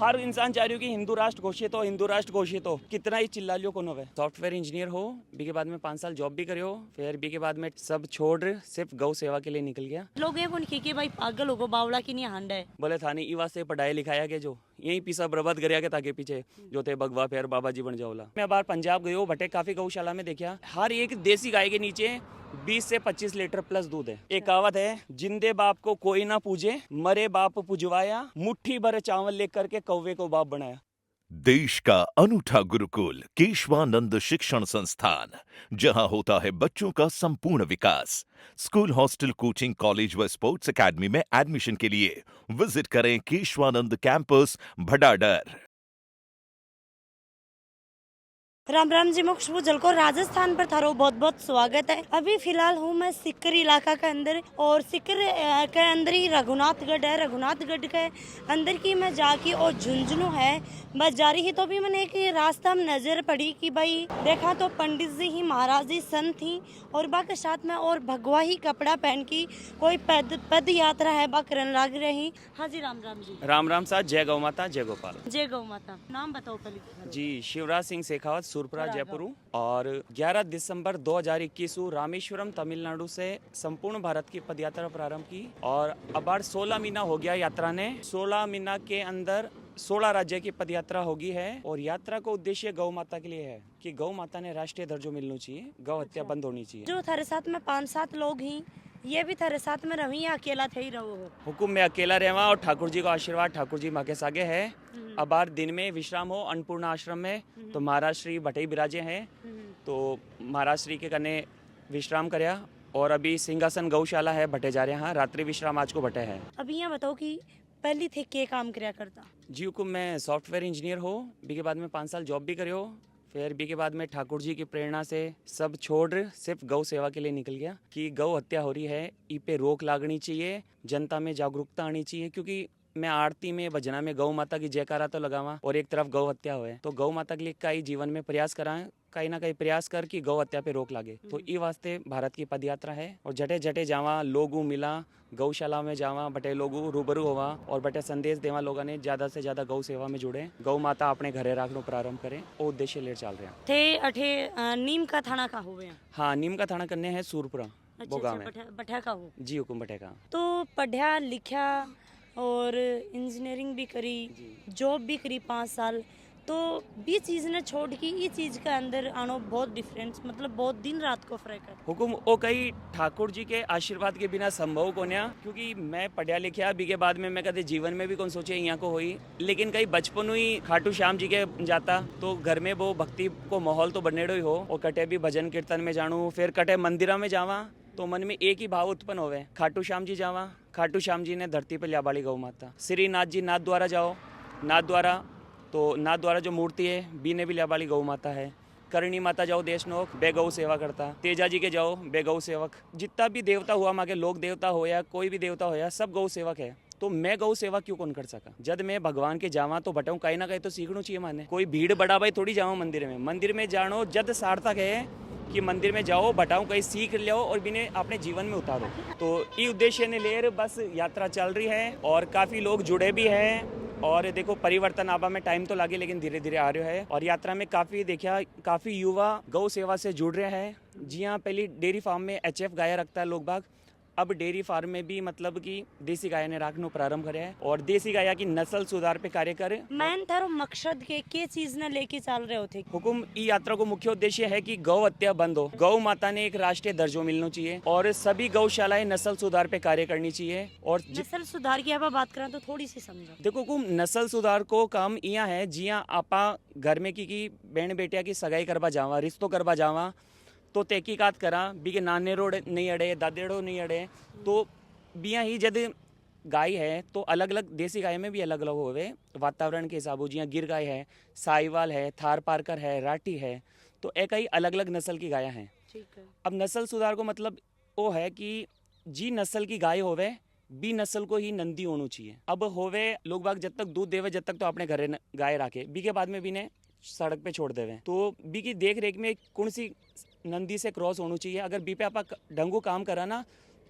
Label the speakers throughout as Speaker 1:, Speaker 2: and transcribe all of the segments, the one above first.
Speaker 1: हर इंसान चाह रही हो कि हिंदू राष्ट्र घोषित हो, हिंदू राष्ट्र घोषित हो। कितना ही चिल्ला लियो कौन होवे। सॉफ्टवेयर इंजीनियर हो, बी के बाद में 5 साल जॉब भी करियो, फिर बी के बाद में सब छोड़ सिर्फ गौ सेवा के लिए निकल गया।
Speaker 2: लोग ये कौन कि भाई पागल हो गो, बावला की नहीं हांडा है।
Speaker 1: बोले था नहीं इवा से पढ़ाई लिखाया के जो यही पीसा बर्बाद करिया के ताके पीछे जो थे भगवा फिर बाबा जी बन जाओला। मैं बार पंजाब गयो, भटे काफी गौशाला में देखा, हर एक देसी गाय के नीचे 20 से 25 लीटर प्लस दूध है। एक कहावत है, जिंदे बाप को कोई ना पूजे, मरे बाप पुजवाया, मुट्ठी भर चावल लेकर के कौवे को बाप बनाया।
Speaker 3: देश का अनूठा गुरुकुल केशवानंद शिक्षण संस्थान, जहां होता है बच्चों का संपूर्ण विकास। स्कूल, हॉस्टल, कोचिंग, कॉलेज व स्पोर्ट्स एकेडमी में एडमिशन के लिए विजिट करें केशवानंद कैंपस भडाडर।
Speaker 2: राम राम जी, मोक्ष पूजल को राजस्थान पर थारो बहुत बहुत स्वागत है। अभी फिलहाल हूँ मैं सिक्कर इलाका के अंदर, और सिक्कर के अंदर ही रघुनाथगढ़ है। रघुनाथगढ़ के अंदर की मैं जाके और झुंझुनू है बस जा रही ही, तो भी मैंने एक रास्ता में नजर पड़ी कि भाई देखा तो पंडित जी ही, महाराज जी, संत थी, और बाकी साथ में और भगवा ही कपड़ा पहन की कोई पद यात्रा है बाकरन लग रही। हाँ जी, राम राम जी।
Speaker 1: राम राम साथ, जय गौ माता, जय गोपाल।
Speaker 2: जय गौ माता। नाम बताओ पहले
Speaker 1: जी, शिवराज सिंह शेखावत, सुरपुरा, जयपुर। और 11 दिसंबर 2021 रामेश्वरम तमिलनाडु से संपूर्ण भारत की पदयात्रा प्रारंभ की, और अब 16 महीना हो गया यात्रा ने। 16 महीना के अंदर 16 राज्य की पदयात्रा होगी है, और यात्रा का उद्देश्य गौ माता के लिए है कि गौ माता ने राष्ट्रीय दर्जो मिलना चाहिए, गौ हत्या बंद होनी चाहिए।
Speaker 2: जो थारे साथ में 5-7 लोग ही, ये भी थारे साथ में रही, अकेला थे ही रहो हो?
Speaker 1: हुकुम में अकेला रहवा, और ठाकुर जी का आशीर्वाद, ठाकुर जी माँ के सागे है। अब बार दिन में विश्राम हो अन्नपूर्णा आश्रम में, तो महाराज श्री भटे बिराजे हैं, तो महाराज श्री के कने विश्राम करया, और अभी सिंहासन गौशाला है भटे जा रहे हैं, रात्रि विश्राम आज को भटे है।
Speaker 2: अभी यहाँ बताओ कि पहली थे के काम करया करता?
Speaker 1: जी हुकुम, मैं सॉफ्टवेयर इंजीनियर हो, बी के बाद में 5 साल जॉब भी करियो, फिर बी के बाद में ठाकुर जी की प्रेरणा से सब छोड़ सिर्फ गौ सेवा के लिए निकल गया कि गौ हत्या हो रही है, ई पे रोक लागनी चाहिए, जनता में जागरूकता आनी चाहिए। क्योंकि मैं आरती में, भजना में गौ माता की जयकारा तो लगावा, और एक तरफ गौ हत्या हुए, तो गौ माता के लिए कई जीवन में प्रयास कराएं, कहीं ना कहीं प्रयास कर कि गौ हत्या पे रोक लागे। तो ई वास्ते भारत की पदयात्रा है, और जटे जटे जावा लोगों मिला, गौशाला में जावा, बटे लोगों रूबरू होवा, और बटे संदेश देवा लोगों ने ज्यादा से ज्यादा गौ सेवा में जुड़े, गौ माता अपने घरे रखना प्रारंभ करें, वो उद्देश्य ले चल रहे हैं।
Speaker 2: थे अठे नीम का थाना का हुए?
Speaker 1: हाँ, नीम का थाना करने है सूरपुरा, बोगा में।
Speaker 2: बठा का हो?
Speaker 1: जी हुकुम, बटे का।
Speaker 2: तो पढ़ा लिखा और इंजीनियरिंग भी करी, जॉब भी करी 5 साल, तो भी चीज ने छोड़ के ये चीज के अंदर आनो बहुत डिफरेंस, मतलब बहुत दिन रात को फर्क है।
Speaker 1: हुकुम ओ कई ठाकुर जी के आशीर्वाद के बिना संभव कोन्या, क्योंकि मैं पढ़ा लिखा बी के बाद में मैं कदे जीवन में भी कौन सोचे यहाँ को हुई, लेकिन कई बचपन हुई खाटू श्याम जी के जाता, तो घर में वो भक्ति को माहौल तो बनेड़ो ही हो, और कटे भी भजन कीर्तन में जानू, फिर कटे मंदिरा में जावा, तो मन में एक ही भाव उत्पन्न होवे, खाटू श्याम जी जावा, खाटू श्याम जी ने धरती पर लियाबाड़ी गौ माता। श्री नाथ जी नाथ द्वारा जाओ, नाथ द्वारा, तो नाथ द्वारा जो मूर्ति है बी ने भी लियाबाड़ी गौ माता है। करणी माता जाओ देशनोक, बे गौ सेवा करता। तेजा जी के जाओ, बे गौ सेवक। जितना भी देवता हुआ, माँ के लोक देवता हो या कोई भी देवता हो या, सब गौ सेवक है। तो मैं गौ सेवा क्यों कौन कर सका? जब मैं भगवान के जावा तो बटाऊं कहीं ना कहीं तो सीखना चाहिए माने। कोई भीड़ बड़ा भाई थोड़ी जाओ मंदिर में जानो, जद सार्थक है कि मंदिर में जाओ, बटाओ कहीं सीख लो और बिने अपने जीवन में उतारो। तो ये उद्देश्य ने लेकर बस यात्रा चल रही है, और काफी लोग जुड़े भी हैं, और देखो परिवर्तन आबा में टाइम तो लगे, लेकिन धीरे धीरे आ रहा है। और यात्रा में काफी देखा, काफी युवा गौ सेवा से जुड़ रहे हैं। जी हाँ, पहले डेयरी फार्म में HF गाय रखता है लोग बाग, अब डेयरी फार्म में भी मतलब कि देसी गाय ने रखना प्रारंभ करे है, और देसी गाय की नस्ल सुधार पे कार्य करे।
Speaker 2: मैन थारो मकसद के चीज ने लेके चल रहे होते?
Speaker 1: हुकुम, ई यात्रा को मुख्य उद्देश्य है कि गौ हत्या बंद हो, गौ माता ने एक राष्ट्रीय दर्जो मिलना चाहिए, और सभी गौशालाएं नस्ल सुधार पे कार्य करनी चाहिए। और
Speaker 2: नस्ल सुधार की आप बात करें तो थोड़ी सी समझो।
Speaker 1: देखो हुकुम, नस्ल सुधार को काम यहाँ है, जिया आपा घर में की बहन बेटिया की सगाई करवा जावा, रिश्तों करवा जावा, तो तहकीकात करा, बी के नाने रोड नहीं अड़े, दादेड़ो नहीं अड़े, तो बिया ही जद गाय है तो अलग अलग देसी गाय में भी अलग अलग होवे वातावरण के हिसाब, जियाँ गिर गाय है, साहिवाल है, थार पारकर है, राठी है, तो एक ही अलग अलग नस्ल की गाय हैं।
Speaker 2: ठीक है।
Speaker 1: अब नस्ल सुधार को मतलब वो है कि जी नस्ल की गाय होवे, बी नस्ल को ही नंदी होना चाहिए। अब होवे लोग बाग जब तक दूध देवे, जब तक तो अपने घरे गाय रखे, बी के बाद में भी ने सड़क पे छोड़ देवे, तो बी की देख रेख में कौन सी नंदी से क्रॉस होनी चाहिए। अगर बी पे आप ढंगू काम करा ना,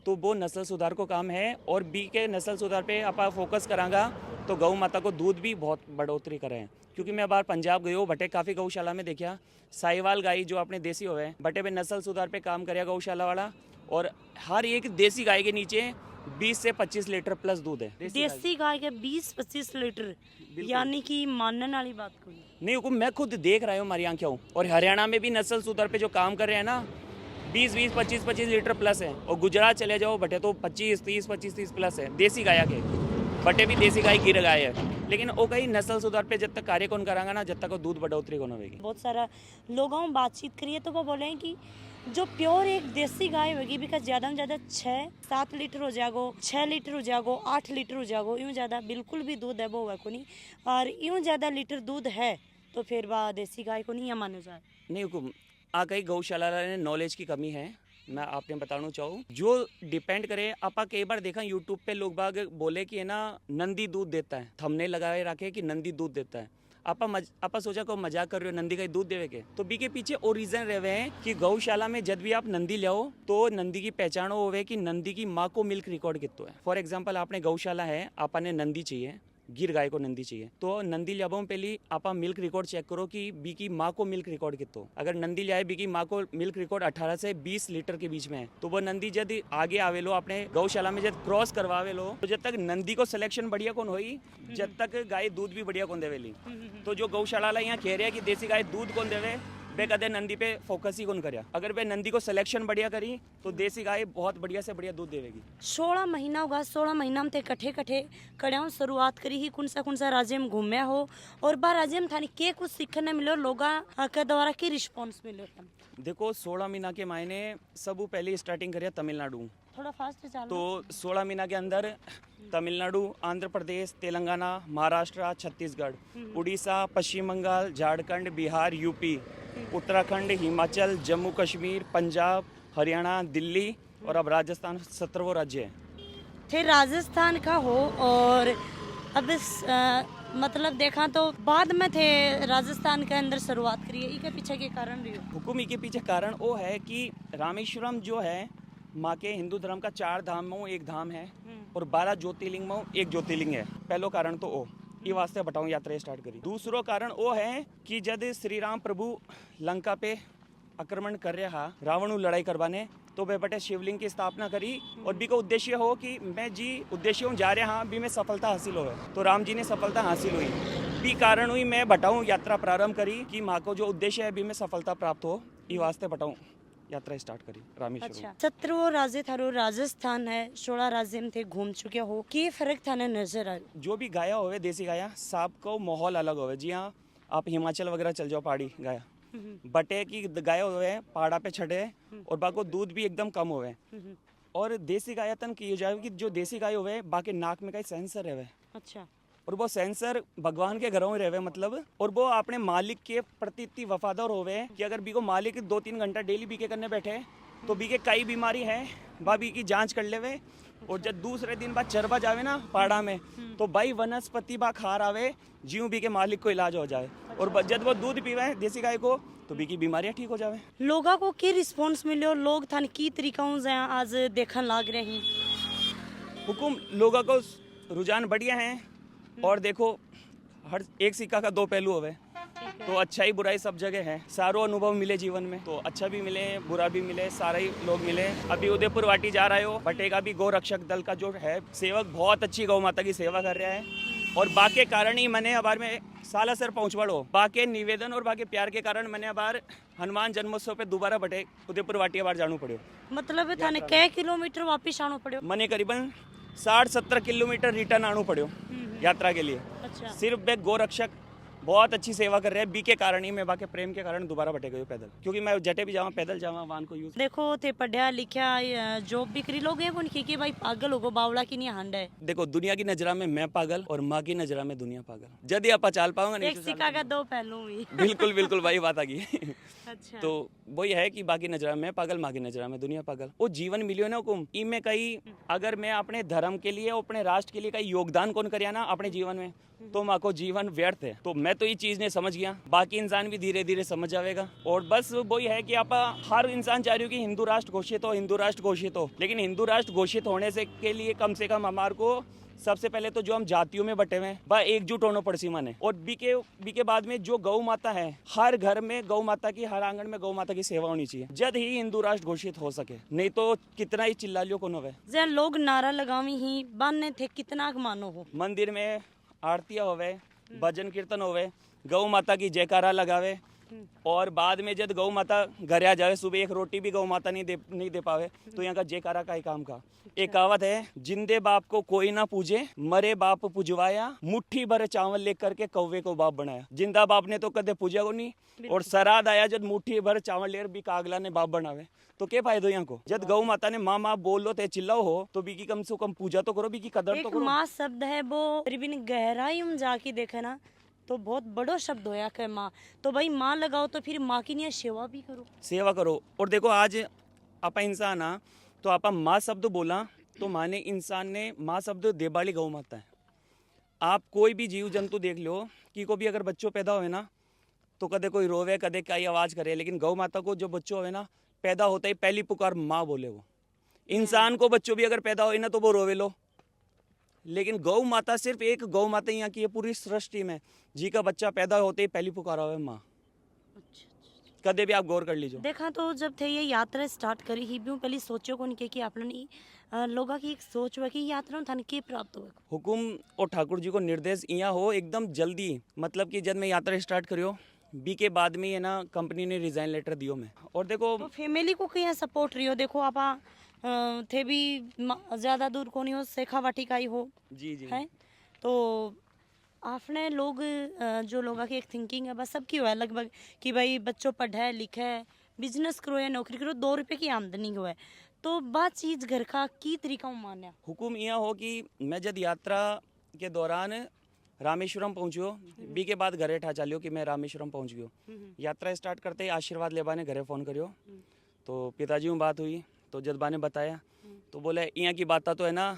Speaker 1: तो वो नस्ल सुधार को काम है। और बी के नस्ल सुधार पे आप फोकस करांगा तो गौ माता को दूध भी बहुत बढ़ोतरी करें। क्योंकि मैं बाहर पंजाब गई हूँ, बटे काफ़ी गौशाला में देखा साहिवाल गाय जो अपने देसी होवे बटे पे नस्ल सुधार पे काम करे गौशाला वाला। और हर एक देसी गाय के नीचे 20 से 25 लीटर प्लस दूध है।
Speaker 2: देसी गाय के 20-25 लीटर, यानी कि मानने वाली बात कोई
Speaker 1: नहीं हुकुम, मैं खुद देख रहा हूँ हमारी आंखें। और हरियाणा में भी नस्ल सुधार पे जो काम कर रहे हैं ना 20-20, 25-25 लीटर प्लस है। और गुजरात चले जाओ बटे तो 25-30, 25-30 प्लस है देसी गाय के। बटे भी देसी गाय गिर गाय है। लेकिन वो कहीं नस्ल सुधार पे जब तक कार्य कौन करांगा ना, जब तक वो दूध बढ़ोतरी कौन होगी।
Speaker 2: बहुत सारा लोगों में बातचीत करिए तो वो बोले कि जो प्योर एक देसी गाय होगी बिकॉज ज़्यादा में ज़्यादा 6-7 लीटर हो जाएगो, 6 लीटर हो जाएगो, 8 लीटर हो जाएगो। यूँ ज़्यादा बिल्कुल भी दूध है वो को नहीं। और यूँ ज़्यादा लीटर दूध है तो फिर वह देसी गाय को नहीं या माने जाए।
Speaker 1: नहीं हुकुम, आ कई गौशाला ने नॉलेज की कमी है। मैं आपने बताना चाहूँ जो डिपेंड करे। आपा कई बार देखा यूट्यूब पे लोग बाग बोले कि है ना नंदी दूध देता है, थंबनेल लगाए रखे कि नंदी दूध देता है। आपा सोचा को मजाक कर रहे हो, नंदी का दूध देवे के। तो बी के पीछे और रीजन रहे हैं कि गौशाला में जब भी आप नंदी लाओ तो नंदी की पहचान होवे कि नंदी की माँ को मिल्क रिकॉर्ड कितना है। फॉर एग्जाम्पल आपने गौशाला है, आपने नंदी चाहिए, गिर गाय को नंदी चाहिए, तो नंदी लियाबो पहली आपा मिल्क रिकॉर्ड चेक करो कि बी की माँ को मिल्क रिकॉर्ड कितना। अगर नंदी लियाए बी की माँ को मिल्क रिकॉर्ड 18 से 20 लीटर के बीच में है तो वो नंदी जब आगे आवे लो अपने गौशाला में जब क्रॉस करवावे लो तो जब तक नंदी को सिलेक्शन बढ़िया कौन होई जब तक गाय दूध भी बढ़िया कौन देवेली। तो जो गौशाला वाला यहाँ कह रहे हैं कि देसी गाय दूध कौन देवे, वे कदे नंदी पे फोकस ही कौन करया। अगर वे नंदी को सिलेक्शन बढ़िया करी तो देसी गाय बहुत बढ़िया से बढ़िया दूध देवेगी।
Speaker 2: 16 महीना होगा, 16 महीना में ते कठे कड़ियाँ शुरुआत करी ही कौन सा राज्य में घूमे हो और बार राज्य में थानी के कुछ सीखने मिलो, लोगा के द्वारा की रिस्पॉन्स मिलो।
Speaker 1: देखो 16 महीना के मायने सब पहले स्टार्टिंग करिए तमिलनाडु,
Speaker 2: थोड़ा फास्ट चलो।
Speaker 1: तो 16 महीना के अंदर तमिलनाडु, आंध्र प्रदेश, तेलंगाना, महाराष्ट्र, छत्तीसगढ़, उड़ीसा, पश्चिम बंगाल, झारखंड, बिहार, यूपी, उत्तराखंड, हिमाचल, जम्मू कश्मीर, पंजाब, हरियाणा, दिल्ली और अब राजस्थान 17वां राज्य है।
Speaker 2: थे राजस्थान का हो और अब मतलब देखा तो बाद में थे राजस्थान के अंदर शुरुआत करिए। इसके पीछे के कारण रही
Speaker 1: हुकुम के पीछे कारण वो है कि रामेश्वरम जो है माँ के हिंदू धर्म का 4 धाम में एक धाम है और 12 ज्योतिर्लिंग में एक ज्योतिर्लिंग है। पहलो कारण तो वो ये वास्ते बताऊँ यात्रा स्टार्ट करी। दूसरो कारण वो है कि जब श्री राम प्रभु लंका पे आक्रमण कर रहा रावण लड़ाई करवाने तो वे बटे शिवलिंग की स्थापना करी और बी का उद्देश्य हो कि मैं जी उद्देश्य हूँ जा रहे हाँ भी में सफलता हासिल हो। तो राम जी ने सफलता हासिल हुई, बी कारण हुई मैं बताऊँ यात्रा प्रारंभ करी कि माँ को जो उद्देश्य है बी में सफलता प्राप्त हो, ये वास्ते बताऊँ यात्रा स्टार्ट करी रामेश्वरम।
Speaker 2: अच्छा, 17वां राज्य थारो राजस्थान है, 16 राज्य में थे घूम चुके हो, की फर्क थाने नजर आ? जो
Speaker 1: भी गाया होवे देसी गाया सब को माहौल अलग होवे। जी हाँ, आप हिमाचल वगैरह चल जाओ पहाड़ी गाया बटे की गाय हुए पहाड़ा पे छड़े और बाको दूध भी एकदम कम हुए। और देसी गाय तन की जाए कि जो देसी गाय हुए बाकी नाक में कई सेंसर रहे।
Speaker 2: अच्छा,
Speaker 1: और वो सेंसर भगवान के घरों में रहे मतलब, और वो अपने मालिक के प्रति इतनी वफादार होवे कि अगर बीको मालिक 2-3 घंटा डेली बीके करने बैठे तो बीके कई बीमारी है बा बी की जांच कर लेवे। और जब दूसरे दिन बाद चरबा जावे ना पहाड़ा में तो भाई वनस्पति बा खार आवे जीव बी के मालिक को इलाज हो जाए। और जब वो दूध पीवे देसी गाय को तो बी की बीमारियां ठीक हो जावे।
Speaker 2: लोगों को की रिस्पॉन्स मिले, लोग थान की तरीका आज देखने लग रहे हैं?
Speaker 1: हुकुम लोगों को रुझान बढ़िया है। और देखो हर एक सिक्का का 2 पहलू होवे, तो अच्छाई बुराई सब जगह है। सारो अनुभव मिले जीवन में, तो अच्छा भी मिले बुरा भी मिले, सारे ही लोग मिले। अभी उदयपुर वाटी जा रहे हो, बटेगा भी गौ रक्षक दल का जो है सेवक बहुत अच्छी गौ माता की सेवा कर रहा है। और बाके कारण ही मैंने अबार में सालासर पहुँचवाड़ो बाके निवेदन और बाके प्यार के कारण मैंने अबार हनुमान जन्मोत्सव पे दोबारा बटे उदयपुर वाटी अबार जाना पड़ो।
Speaker 2: मतलब थाने कै किलोमीटर वापिस आना पड़ो?
Speaker 1: मैंने करीबन 60-70 किलोमीटर रिटर्न आना पड़ो यात्रा के लिए।
Speaker 2: अच्छा,
Speaker 1: सिर्फ बे गोरक्षक बहुत अच्छी सेवा कर रहे हैं, बी के कारण ही मैं बाके प्रेम के कारण दोबारा बटे गए पैदल, क्योंकि मैं जटे भी जावा पैदल जावा वाहन को यूज।
Speaker 2: देखो थे पढ़िया लिखा जॉब भी करी लोग हैं कि भाई पागल होगो बावड़ा की नहीं हांड है।
Speaker 1: देखो दुनिया की नजरा में मैं पागल और माँ की नजरा में दुनिया पागल। यदि आप चाल पाओगे नहीं
Speaker 2: एक सिक्का का 2 पहलू भी।
Speaker 1: बिल्कुल बिल्कुल भाई बात आ गई।
Speaker 2: अच्छा,
Speaker 1: तो वही है कि बाकी नजरा में पागल माँ की नजरा में दुनिया पागल। वो जीवन मिलियो ना हुकुम इनमें कई अगर मैं अपने धर्म के लिए अपने राष्ट्र के लिए कई योगदान कौन करिया ना अपने जीवन में तो माँ को जीवन व्यर्थ है। तो मैं तो ये चीज नहीं समझ गया, बाकी इंसान भी धीरे धीरे समझ जाएगा। और बस वही है कि आप हर इंसान चाह रही हो कि हिंदू राष्ट्र घोषित हो, हिंदू राष्ट्र घोषित हो, लेकिन हिंदू राष्ट्र घोषित होने से के लिए कम से कम हमारे को सबसे पहले तो जो हम जातियों में बटे हुए हैं वह एकजुट होना पड़सी माने। और बी के बाद में जो गौ माता है, हर घर में गौ माता की, हर आंगन में गौ माता की सेवा होनी चाहिए, जद ही हिंदू राष्ट्र घोषित हो सके। नहीं तो कितना ही चिल्ला लियो कौन होवे।
Speaker 2: जे लोग नारा लगावी ही बान्ने थे कितना मानो हो,
Speaker 1: मंदिर में आरतियां होवे, भजन कीर्तन होवे, गौ माता की जयकारा लगावे, और बाद में जब गौ माता घर आ जावे, सुबह एक रोटी भी गौ माता नहीं दे पावे, तो यहाँ का जयकारा का ही काम का। एक कहावत है, जिंदे बाप को कोई ना पूजे, मरे बाप पुजवाया, मुट्ठी भर चावल लेकर के कौवे को बाप बनाया। जिंदा बाप ने तो कदे पूजा को नहीं, और सराद आया जब मुट्ठी भर चावल लेकर भी कागला ने बाप बनावे, तो क्या फायदो यहाँ को। जब गौ माता ने माँ माँ बोल लो ते चिल्लाओ हो, तो बीकी कम से कम पूजा तो करो, बीकी कदर तो
Speaker 2: एक
Speaker 1: करो।
Speaker 2: माँ शब्द है वो बिन गहराई में जाके देखे ना तो बहुत बड़ो शब्द होया कि माँ, तो भाई माँ लगाओ तो फिर माँ की नहीं सेवा भी करो,
Speaker 1: सेवा करो। और देखो आज आपा इंसान आ, तो आपा माँ शब्द बोला तो माने इंसान ने माँ शब्द देबाली गौ माता है। आप कोई भी जीव जंतु देख लो कि को भी अगर बच्चों पैदा होए ना, तो कदे कोई रोवे, कदे कई आवाज करे, लेकिन गौ माता को जो बच्चों होए ना, पैदा होता ही पहली पुकार माँ बोले वो। इंसान को बच्चों भी अगर पैदा होए ना तो वो रोवे लो, लेकिन गौ माता सिर्फ एक गौ माता यहाँ की है पूरी सृष्टि में, जी का बच्चा पैदा होते ही पहली पुकारा हुआ है माँ। कदे भी आप गौर कर लीजिए।
Speaker 2: देखा तो जब थे ये यात्रा स्टार्ट करी ही भी पहले सोचो को नहीं कि आप लोगों की एक सोच हुआ कि यात्रा में थाने के प्राप्त हुआ
Speaker 1: हुकुम और ठाकुर जी को निर्देश यहाँ हो एकदम जल्दी, मतलब कि जब मैं यात्रा स्टार्ट करियो बी के बाद में ये ना कंपनी ने रिजाइन लेटर दियो मैं। और देखो
Speaker 2: तो फैमिली को कहीं सपोर्ट रही हो, देखो आप थे भी ज्यादा दूर को नहीं हो, शेखावाटी का ही हो
Speaker 1: जी जी
Speaker 2: है, तो आपने लोग जो लोगों की एक थिंकिंग है बस सबकी हुआ है लगभग कि भाई बच्चों पढ़े लिखे बिजनेस करो या नौकरी करो, 2 रुपए की आमदनी हुआ है, तो बात चीज घर का की तरीका मान्या।
Speaker 1: हुकुम यह हो कि मैं जब यात्रा के दौरान रामेश्वरम पहुंचियो, बी के बाद घरे ठा चालियो कि मैं रामेश्वरम पहुंच गयो। यात्रा स्टार्ट करते ही आशीर्वाद लेबा ने घरे फ़ोन करियो, तो पिताजी में बात हुई, तो जदबा ने बताया, तो बोले यहाँ की बात तो है ना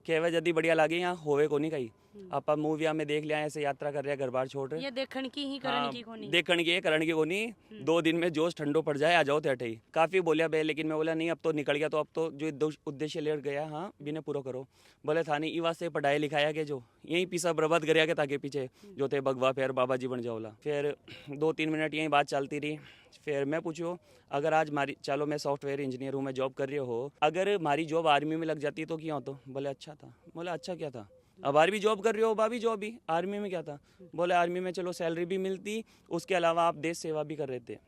Speaker 1: कहवे जदी बढ़िया लागे, यहाँ होवे को नहीं कही। आप मूविया में देख लिया ऐसे यात्रा कर रहे हैं, घर बार छोड़ रहे,
Speaker 2: ये देखने की ही करने की को नहीं,
Speaker 1: देखने की करण की को नहीं, 2 दिन में जोश ठंडो पड़ जाए आ जाओ तेटे ही। काफ़ी बोलिया बे, लेकिन मैं बोला नहीं अब तो निकल गया, तो अब तो जो उद्देश्य ले गया हाँ बिने पूरा करो। बोले था नहीं इवा से पढ़ाई लिखाया के जो यहीं पीसा बर्बाद कर के ताकि पीछे जो थे भगवा फिर बाबा जी बन जाओला। फिर 2-3 मिनट यहीं बात चलती रही। फिर मैं पूछो अगर आज मारी, चलो मैं सॉफ्टवेयर इंजीनियर हूँ, मैं जॉब कर रही हो, अगर हमारी जॉब आर्मी में लग जाती तो क्या होता? बोले अच्छा था। बोले अच्छा क्या था? अब आर्मी जॉब कर रहे हो, बाबी जॉब भी आर्मी में क्या था? बोले आर्मी में चलो सैलरी भी मिलती, उसके अलावा आप देश सेवा भी कर रहे थे।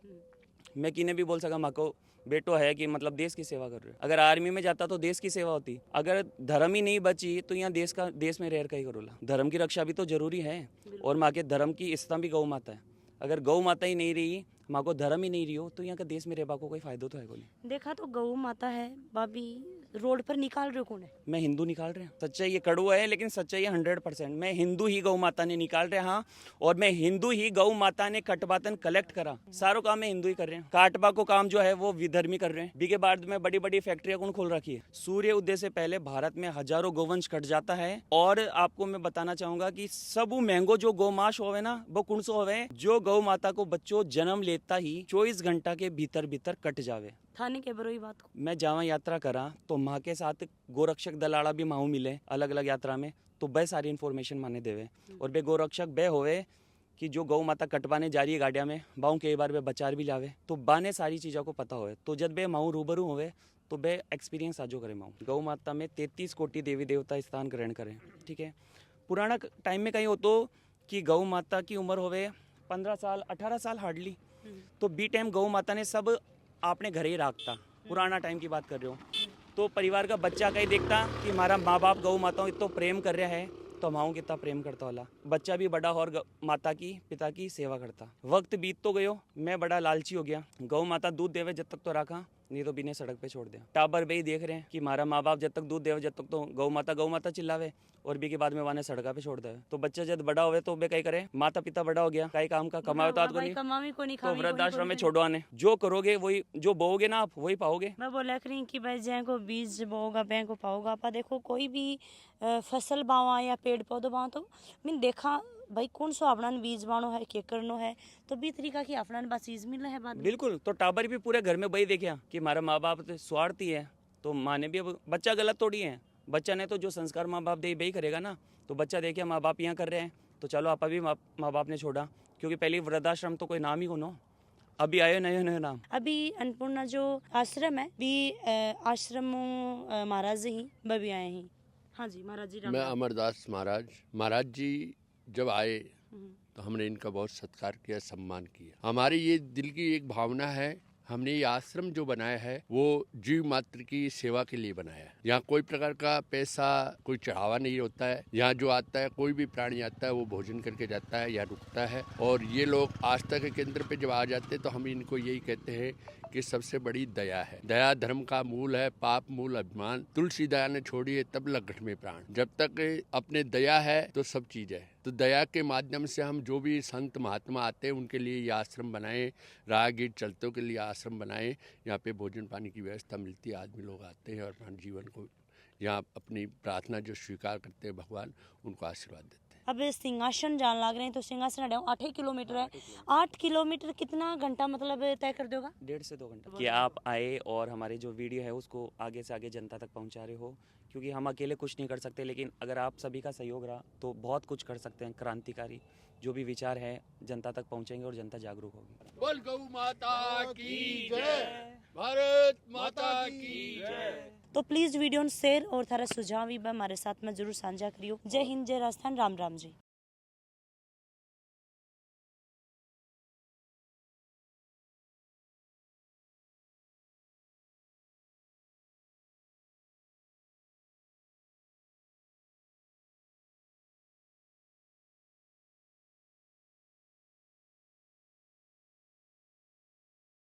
Speaker 1: मैं किने भी बोल सका माँ को बेटो है कि मतलब देश की सेवा कर रहे हो। अगर आर्मी में जाता तो देश की सेवा होती, अगर धर्म ही नहीं बची तो यहाँ देश में रह का ही करोला। धर्म की रक्षा भी तो जरूरी है, और माँ के धर्म की स्तंभ भी गौ माता है। अगर गौ माता ही नहीं रही, माँ को धर्म ही नहीं रही हो, तो यहाँ का देश में रहबा को कोई फायदा तो है को नहीं।
Speaker 2: देखा तो गौ माता है भाभी रोड पर निकाल रहे हो कौन है?
Speaker 1: मैं हिंदू निकाल रहे हैं। सच्चाई ये कड़वा है लेकिन सच्चाई है 100%। मैं हिंदू ही गौ माता ने निकाल रहे हाँ, और मैं हिंदू ही गौ माता ने कटबातन कलेक्ट करा। सारों काम मैं हिंदू ही कर रहे हैं। काटबा को काम जो है वो विधर्मी कर रहे हैं। बी के बाद में बड़ी बड़ी फैक्ट्रियां कौन खोल रखी है? सूर्य उदय से पहले भारत में हजारों गौवंश कट जाता है। और आपको मैं बताना चाहूंगा कि सब महंगो जो गौमाश होवे ना वो कौन सो होवे? जो गौ माता को बच्चों जन्म लेता ही 24 घंटा के भीतर भीतर कट जावे।
Speaker 2: थाने के बरोई बात को
Speaker 1: मैं जावा यात्रा करा तो माँ के साथ गोरक्षक दलाड़ा भी माऊ मिले अलग अलग यात्रा में, तो बे सारी इन्फॉर्मेशन माने देवे। और बे गोरक्षक बे होवे कि जो गौ माता कटवाने जा रही है गाड़िया में, बाऊ कई बार बे बचार भी लावे, तो बाने सारी चीज़ों को पता होवे। तो जब बे माऊ रूबरू होवे तो बे एक्सपीरियंस आजो करे। माऊ गौ माता में 33 कोटि देवी देवता स्थान ग्रहण करें। ठीक है, पुराना टाइम में कहीं हो तो कि गौ माता की उम्र होवे 15 साल 18 साल हार्डली, तो बी टाइम गौ माता ने सब आपने घर ही रखता। पुराना टाइम की बात कर रहे हो, तो परिवार का बच्चा कहीं देखता कि हमारा माँ बाप गौ माताओं इतना प्रेम कर रहा है, तो माँ कितना प्रेम करता वाला बच्चा भी बड़ा और माता की पिता की सेवा करता। वक्त बीत तो गयो, मैं बड़ा लालची हो गया। गौ माता दूध देवे जब तक तो रखा, नहीं तो बिना सड़क पे छोड़ दे। टाबर भी देख रहे हैं कि हमारा माँ बाप जब तक दूध देवे जब तक तो गौ माता चिल्लावे और भी के बाद में वाने सड़का पे छोड़ दे। तो बच्चा जब बड़ा होवे तो बे कई करे, माता पिता बड़ा हो गया कई काम का कमावे तो आदमी तो वृद्धाश्रम में छोड़ो आने। जो करोगे वही, जो बोओगे ना आप वही पाओगे।
Speaker 2: मैं बोला करी कि भाई जै को बीज बोगा बै को पाओगा। आप देखो कोई भी फसल बावा या पेड़ पौधे बावा तो मैं देखा भाई कौन सो अपना बीज बाणो है के करनो है तो भी तरीका की अपना बस चीज मिल है बाद
Speaker 1: बिल्कुल। तो टाबर भी पूरे घर में वही देखा कि हमारा माँ बाप तो स्वार्थी है, तो माँ ने भी अब बच्चा गलत थोड़ी है, बच्चा ने तो जो संस्कार माँ बाप दे वही करेगा ना। तो बच्चा देखे माँ बाप यहाँ कर रहे हैं तो चलो आप भी माँ बाप ने छोड़ा, क्योंकि पहले वृद्धाश्रम तो कोई नाम ही को अभी आए नए नए नाम।
Speaker 2: अभी अन्नपूर्णा जो आश्रम है भी आश्रम महाराज ही बभी आए हैं। हाँ जी महाराज जी।
Speaker 4: मैं अमरदास महाराज जी जब आए तो हमने इनका बहुत सत्कार किया, सम्मान किया। हमारी ये दिल की एक भावना है, हमने ये आश्रम जो बनाया है वो जीव मात्र की सेवा के लिए बनाया है। यहाँ कोई प्रकार का पैसा कोई चढ़ावा नहीं होता है। यहाँ जो आता है कोई भी प्राणी आता है वो भोजन करके जाता है या रुकता है। और ये लोग आस्था के केंद्र पे जब आ जाते हैं तो हम इनको यही कहते हैं कि सबसे बड़ी दया है। दया धर्म का मूल है, पाप मूल अभिमान। तुलसी दया ने छोड़ी है तब लग में प्राण। जब तक अपने दया है तो सब चीज है। तो दया के माध्यम से हम जो भी संत महात्मा आते हैं उनके लिए ये आश्रम बनाए, राहगीर चलतों के लिए आश्रम बनाए। यहाँ पे भोजन पानी की व्यवस्था मिलती है, आदमी लोग आते हैं और अपने जीवन को यहाँ अपनी प्रार्थना जो स्वीकार करते हैं भगवान उनको आशीर्वाद देते हैं।
Speaker 2: अब सिंहासन जान लग रहे हैं तो सिंहासन 8 किलोमीटर है। 8 किलोमीटर कितना घंटा मतलब तय कर दोगा?
Speaker 1: 1.5 से 2 घंटा। कि आप आए और हमारी जो वीडियो है उसको आगे से आगे जनता तक पहुंचा रहे हो, क्योंकि हम अकेले कुछ नहीं कर सकते, लेकिन अगर आप सभी का सहयोग रहा तो बहुत कुछ कर सकते हैं। क्रांतिकारी जो भी विचार है जनता तक पहुंचेंगे और जनता जागरूक होगी।
Speaker 4: बोल गौ माता की जय, भारत माता की जय।
Speaker 2: तो प्लीज वीडियो शेयर और थारा सुझाव भी हमारे साथ में जरूर साझा करियो। जय हिंद, जय राजस्थान, राम राम जी।